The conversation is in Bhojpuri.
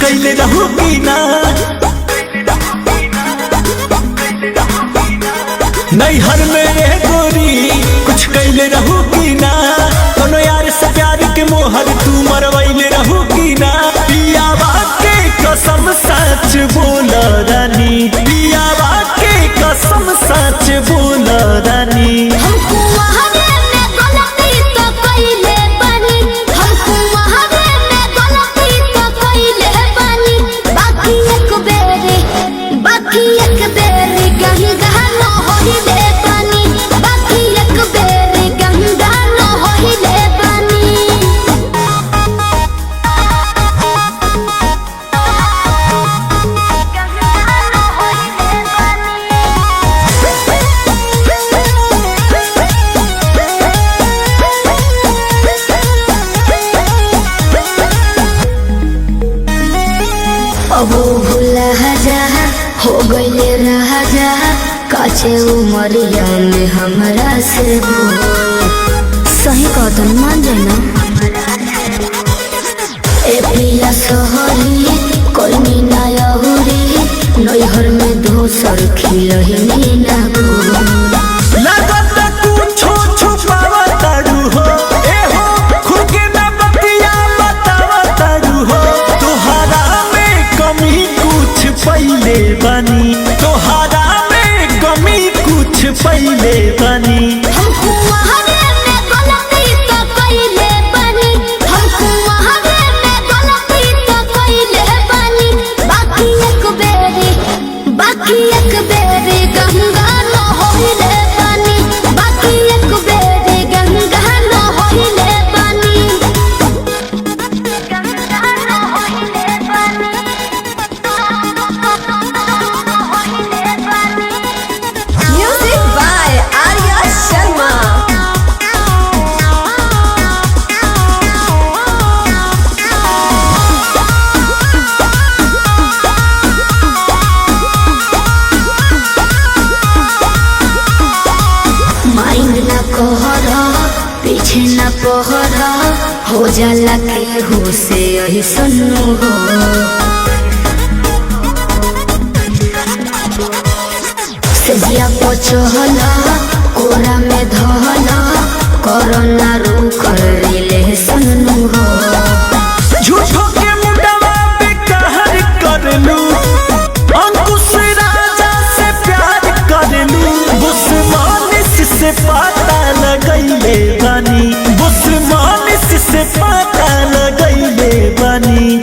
कैले रहू की ना नैहर में रे गोरी कुछ कैले रहू की ना कोनो यार से प्यार के मोहर तू मरवैले रहू की ना पियावा के कसम सच बोल रानी पियावा के कसम सच बोल रानी हमको वहावे में गलती तो कइले बानी हमको वहावे में गलती तो कइले बानी बाकी एक बेरी गंगा न होइले बानी बाकी एक बेरी गंगा न होइले बानी अब भूला जा हो गइले राजा काचे उमरिया में हमरा से सही कदम मान जाना ए पिया सोहरी कोई ना यहुरी नैहर में दोसर खिलही ना लगत कुछो छुपावा तारू हो ए हो खुद के ना बतिया बतावा तारू हो तोहरा में कमी कुछ पहिले बनी तोहरा में कमी कुछ पहिले बनी हमको वहावे में गलती तो कइले बानी हमको वहावे में गलती तो कइले बानी बाकी एक बेरी गंगा न होइले बानी बाकी एक बेरी गंगा न होइले बानी गंगा न होइले बानी Music by Arya Sharma. Mind न कहरा पीछे न पहरा हो जाला के हो से यही सुनो हो सजिया पचहला कोरा में धहला कोरोना रू कर ले सुनो हो झूठो के मुंडवा पे कहर करलू अंकुश राजा से प्यार करलू बुस्मानिस से पता लगैले बानी बुस्मानिस से पता लगैले बानी